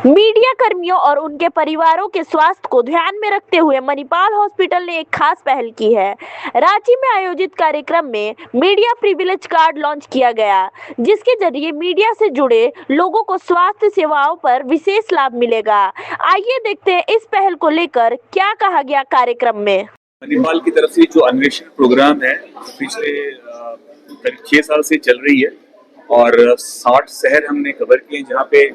Media कर्मियों और उनके परिवारों के स्वास्थ्य को ध्यान में रखते हुए मणिपाल हॉस्पिटल ने एक खास पहल की है। रांची में आयोजित कार्यक्रम में मीडिया प्रिविलेज कार्ड लॉन्च किया गया, जिसके जरिए मीडिया से जुड़े लोगों को स्वास्थ्य सेवाओं पर विशेष लाभ मिलेगा। आइए देखते हैं इस पहल को लेकर क्या कहा गया कार्यक्रम में। मणिपाल की तरफ से जो अन्वेषण प्रोग्राम है पिछले करीब 6 साल से चल रही है और 60 शहर हमने कवर किए जहाँ पे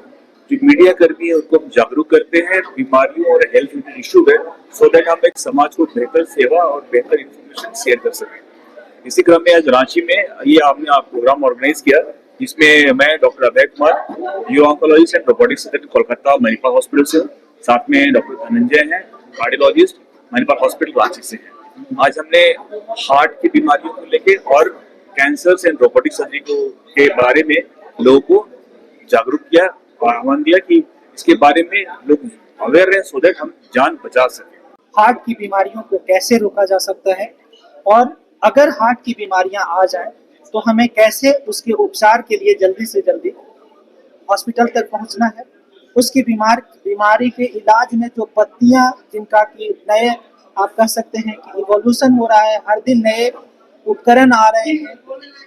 जो मीडिया कर्मी है उनको हम जागरूक करते हैं बीमारियों और हेल्थ इशू है, सो दैट हम एक समाज को बेहतर सेवा और बेहतर इंफॉर्मेशन शेयर कर सकें। इसी क्रम में आज रांची में ये आपने प्रोग्राम ऑर्गेनाइज किया, जिसमें मैं doctor Abhay Kumar, neuro oncologist and robotics surgeon Kolkata Manipal hospital से, साथ में डॉक्टर धनंजय हैं कार्डियोलॉजिस्ट मणिपाल हॉस्पिटल रांची से हैं। आज हमने हार्ट की बीमारियों को लेके और कैंसर एंड रोबोटिक सर्जरी के बारे में लोगों को जागरूक किया और आह्वान दिया कि इसके बारे में लोग अवेयर रहे, सो दैट हम जान बचा सकें। हार्ट की बीमारियों को कैसे रोका जा सकता है और अगर हार्ट की बीमारियां आ जाए तो हमें कैसे उसके उपचार के लिए जल्दी से जल्दी हॉस्पिटल तक पहुंचना है। उसकी बीमारी के इलाज में जो पत्तियां जिनका कि नए आप कह सकते हैं कि इवोल्यूशन हो रहा है, हर दिन नए उपकरण आ रहे हैं,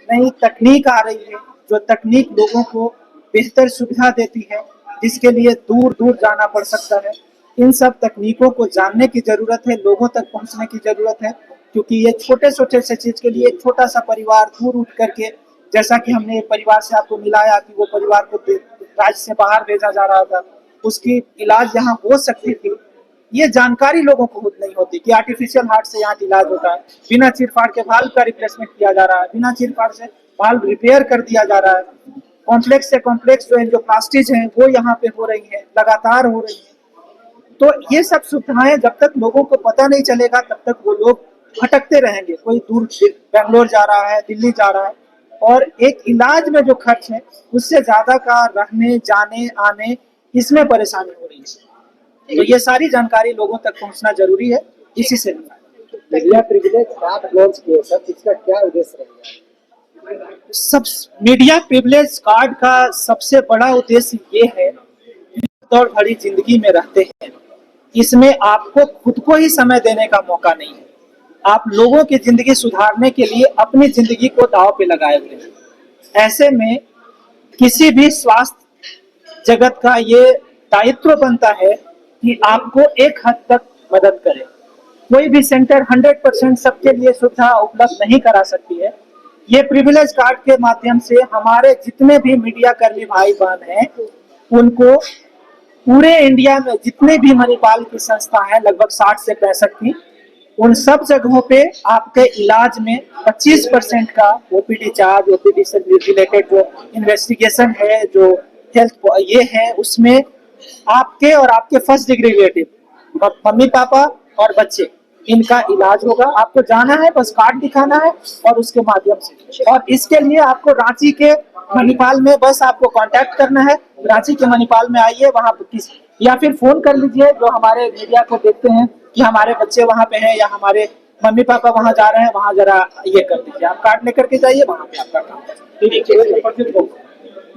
नई तकनीक आ रही है, जो तकनीक लोगों को बेहतर सुविधा देती है, जिसके लिए दूर दूर जाना पड़ सकता है। इन सब तकनीकों को जानने की जरूरत है, लोगों तक पहुंचने की जरूरत है, क्योंकि ये छोटे छोटे से चीज के लिए एक छोटा सा परिवार दूर उठ करके, जैसा कि हमने एक परिवार से आपको मिलाया कि वो परिवार को राज्य से बाहर भेजा जा रहा था, उसकी इलाज यहाँ हो सकती थी, ये जानकारी लोगों को खुद नहीं होती कि आर्टिफिशियल हार्ट से यहाँ इलाज होता है, बिना चीरफाड़ के वाल्व का रिप्लेसमेंट किया जा रहा है, बिना चीरफाड़ से वाल्व रिपेयर कर दिया जा रहा है। कॉम्प्लेक्स से कॉम्प्लेक्स जो एंजियोप्लास्टीज हैं वो यहाँ पे हो रही है, लगातार हो रही है। तो ये सब सुविधाएं जब तक लोगों को पता नहीं चलेगा तब तक वो लोग भटकते रहेंगे। कोई दूर बेंगलोर जा रहा है, दिल्ली जा रहा है, और एक इलाज में जो खर्च है उससे ज्यादा का रहने जाने आने इसमें परेशानी हो रही है। तो ये सारी जानकारी लोगों तक पहुंचना जरूरी है। इसी से मीडिया प्रिविलेज कार्ड लॉन्च किए सर, इसका क्या उद्देश्य रहेगा? सब मीडिया प्रिविलेज कार्ड का सबसे बड़ा उद्देश्य ये है कि दौड़ भरी जिंदगी में रहते हैं, इसमें आपको खुद को ही समय देने का मौका नहीं है। आप लोगों की जिंदगी सुधारने के लिए अपनी जिंदगी को दांव पे लगाए हुए हैं। ऐसे में किसी भी स्वास्थ्य जगत का ये दायित्व बनता है कि आपको एक हद तक मदद करे। कोई भी सेंटर 100% सबके लिए सुविधा उपलब्ध नहीं करा सकती है। ये प्रिविलेज कार्ड के माध्यम से हमारे जितने भी मीडिया कर्मी भाई बहन हैं, उनको पूरे इंडिया में जितने भी मणिपाल की संस्था है, लगभग 60 से 65 की, उन सब जगहों पे आपके इलाज में 25% का ओपीडी चार्ज, ओपीडी से रिलेटेड जो इन्वेस्टिगेशन है, जो हेल्थ ये है, उसमें आपके और आपके first degree relative mummy papa और बच्चे, इनका इलाज होगा। आपको जाना है, बस कार्ड दिखाना है और उसके माध्यम से, और इसके लिए आपको रांची के मणिपाल में बस आपको कांटेक्ट करना है। रांची के मणिपाल में आइए, वहां या फिर फोन कर लीजिए जो हमारे मीडिया को देखते हैं कि हमारे बच्चे वहां पे हैं या हमारे मम्मी पापा वहां जा रहे हैं, वहां जरा ये कर दीजिए, आप कार्ड लेकर के जाइए, वहां पे आपका काम।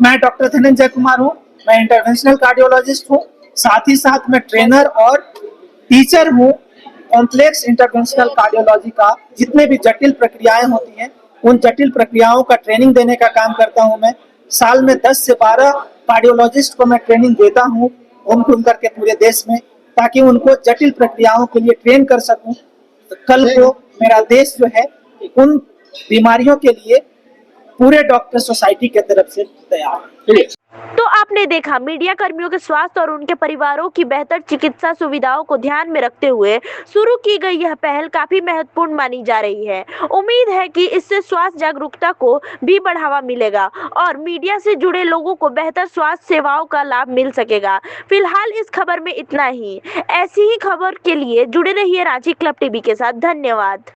मैं डॉक्टर धनंजय कुमार हूँ, मैं इंटरवेंशनल कार्डियोलॉजिस्ट हूँ, साथ ही साथ मैं ट्रेनर और टीचर हूँ। कॉम्प्लेक्स इंटरवेंशनल कार्डियोलॉजी का जितने भी जटिल प्रक्रियाएं होती हैं, उन जटिल प्रक्रियाओं का ट्रेनिंग देने का काम करता हूं मैं। साल में 10 से 12 कार्डियोलॉजिस्ट को मैं ट्रेनिंग देता हूं, घूम घूम करके पूरे देश में, ताकि उनको जटिल प्रक्रियाओं के लिए ट्रेन कर सकूं। तो कल को मेरा देश जो है उन बीमारियों के लिए पूरे डॉक्टर सोसाइटी के तरफ से तैयार है। तो आपने देखा, मीडिया कर्मियों के स्वास्थ्य और उनके परिवारों की बेहतर चिकित्सा सुविधाओं को ध्यान में रखते हुए शुरू की गई यह पहल काफी महत्वपूर्ण मानी जा रही है। उम्मीद है कि इससे स्वास्थ्य जागरूकता को भी बढ़ावा मिलेगा और मीडिया से जुड़े लोगों को बेहतर स्वास्थ्य सेवाओं का लाभ मिल सकेगा। फिलहाल इस खबर में इतना ही। ऐसी ही खबर के लिए जुड़े रहिए रांची क्लब टीवी के साथ। धन्यवाद।